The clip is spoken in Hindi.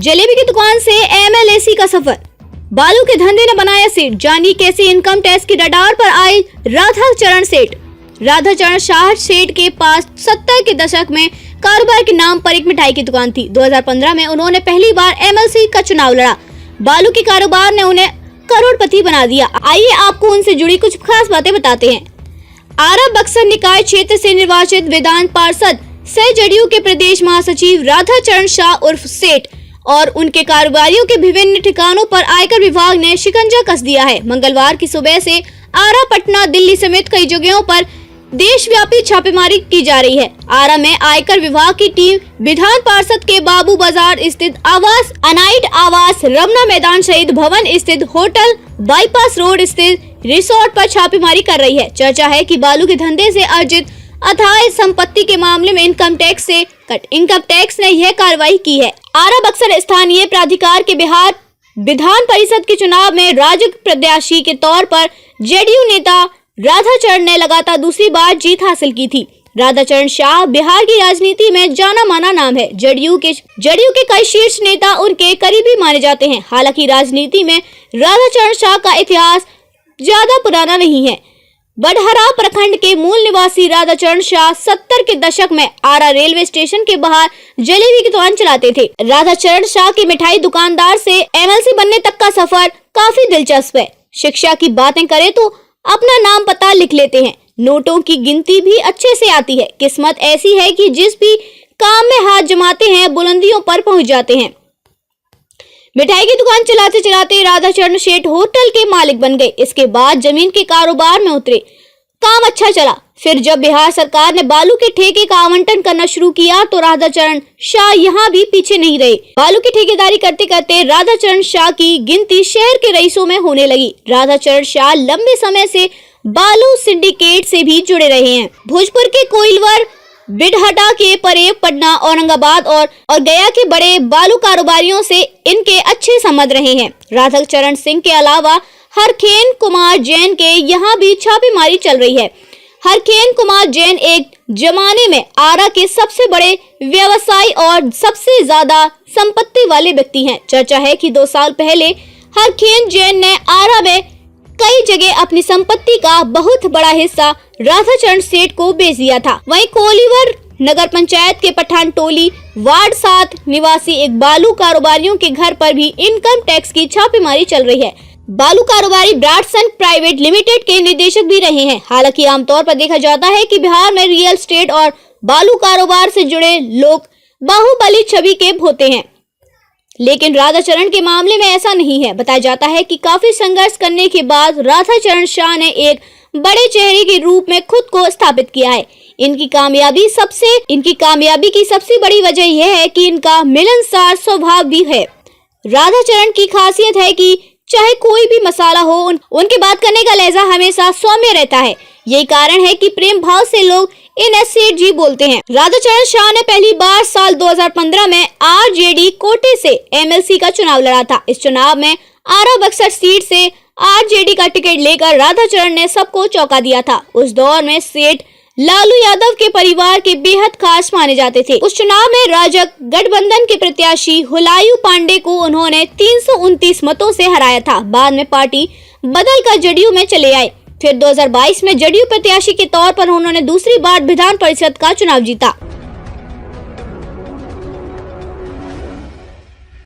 जलेबी की दुकान से एमएलएसी का सफर, बालू के धंधे ने बनाया सेठ, जानिए कैसे इनकम टैक्स की रडार पर आए राधाचरण सेठ। राधाचरण शाह सेठ के पास 70 के दशक में कारोबार के नाम पर एक मिठाई की दुकान थी। 2015 में उन्होंने पहली बार एमएलसी का चुनाव लड़ा। बालू के कारोबार ने उन्हें करोड़पति बना दिया। आइए आपको उनसे जुड़ी कुछ खास बातें बताते हैं। आरा बक्सर निकाय क्षेत्र से निर्वाचित विधान पार्षद सह जदयू के प्रदेश महासचिव राधाचरण शाह उर्फ सेठ और उनके कारोबारियों के विभिन्न ठिकानों पर आयकर विभाग ने शिकंजा कस दिया है। मंगलवार की सुबह से आरा, पटना, दिल्ली समेत कई जगहों पर देशव्यापी छापेमारी की जा रही है। आरा में आयकर विभाग की टीम विधान पार्षद के बाबू बाजार स्थित आवास, अनाइट आवास, रमना मैदान शहीद भवन स्थित होटल, बाईपास रोड स्थित रिसोर्ट पर छापेमारी कर रही है। चर्चा है कि बालू के धंधे से अर्जित अथाह संपत्ति के मामले में इनकम टैक्स ने यह कार्रवाई की है। आरा बक्सर स्थानीय प्राधिकार के बिहार विधान परिषद के चुनाव में राजग प्रत्याशी के तौर पर जेडीयू नेता राधाचरण ने लगातार दूसरी बार जीत हासिल की थी। राधाचरण शाह बिहार की राजनीति में जाना माना नाम है। जेडीयू के कई शीर्ष नेता उनके करीबी माने जाते हैं। हालांकि राजनीति में राधाचरण शाह का इतिहास ज्यादा पुराना नहीं है। बडहरा प्रखंड के मूल निवासी राधाचरण शाह 70 के दशक में आरा रेलवे स्टेशन के बाहर जलेबी की दुकान चलाते थे। राधाचरण शाह की मिठाई दुकानदार से एमएलसी बनने तक का सफर काफी दिलचस्प है। शिक्षा की बातें करें तो अपना नाम पता लिख लेते हैं। नोटों की गिनती भी अच्छे से आती है। किस्मत ऐसी है कि जिस भी काम में हाथ जमाते हैं बुलंदियों पर पहुंच जाते हैं। मिठाई की दुकान चलाते चलाते राधाचरण सेठ होटल के मालिक बन गए। इसके बाद जमीन के कारोबार में उतरे। काम अच्छा चला। फिर जब बिहार सरकार ने बालू के ठेके का आवंटन करना शुरू किया तो राधाचरण शाह यहाँ भी पीछे नहीं रहे। बालू की ठेकेदारी करते करते राधाचरण शाह की गिनती शहर के रईसों में होने लगी। राधाचरण शाह लंबे समय से बालू सिंडिकेट से भी जुड़े रहे हैं। भोजपुर के कोइलवर, बिडहटा के परे, पटना, औरंगाबाद और गया के बड़े बालू कारोबारियों से इनके अच्छे संबंध रहे हैं। राधाचरण सिंह के अलावा हरखेन कुमार जैन के यहाँ भी छापेमारी चल रही है। हरखेन कुमार जैन एक जमाने में आरा के सबसे बड़े व्यवसायी और सबसे ज्यादा संपत्ति वाले व्यक्ति हैं। चर्चा है कि 2 साल पहले हरखेन जैन ने आरा में कई जगह अपनी संपत्ति का बहुत बड़ा हिस्सा राधाचरण सेठ को बेच दिया था। वहीं कोलीवर नगर पंचायत के पठान टोली वार्ड 7 निवासी एक बालू कारोबारियों के घर पर भी इनकम टैक्स की छापेमारी चल रही है। बालू कारोबारी ब्राडसन प्राइवेट लिमिटेड के निदेशक भी रहे हैं। हालांकि आमतौर पर देखा जाता है कि बिहार में रियल एस्टेट और बालू कारोबार से जुड़े लोग बाहुबली छवि के होते हैं, लेकिन राधाचरण के मामले में ऐसा नहीं है। बताया जाता है कि काफी संघर्ष करने के बाद राधाचरण शाह ने एक बड़े चेहरे के रूप में खुद को स्थापित किया है। इनकी कामयाबी की सबसे बड़ी वजह यह है कि इनका मिलनसार स्वभाव भी है। राधाचरण की खासियत है कि चाहे कोई भी मसाला हो, उनके बात करने का लहजा हमेशा सौम्य रहता है। यही कारण है कि प्रेम भाव से लोग इन्हें सेठ जी बोलते हैं। राधाचरण शाह ने पहली बार साल 2015 में आरजेडी कोटे से एमएलसी का चुनाव लड़ा था। इस चुनाव में आरा बक्सर सीट से आरजेडी का टिकट लेकर राधाचरण ने सबको चौंका दिया था। उस दौर में सेठ लालू यादव के परिवार के बेहद खास माने जाते थे। उस चुनाव में राजग गठबंधन के प्रत्याशी हुलायू पांडे को उन्होंने 329 मतों से हराया था। बाद में पार्टी बदलकर जदयू में चले आए। फिर 2022 में जदयू प्रत्याशी के तौर पर उन्होंने दूसरी बार विधान परिषद का चुनाव जीता।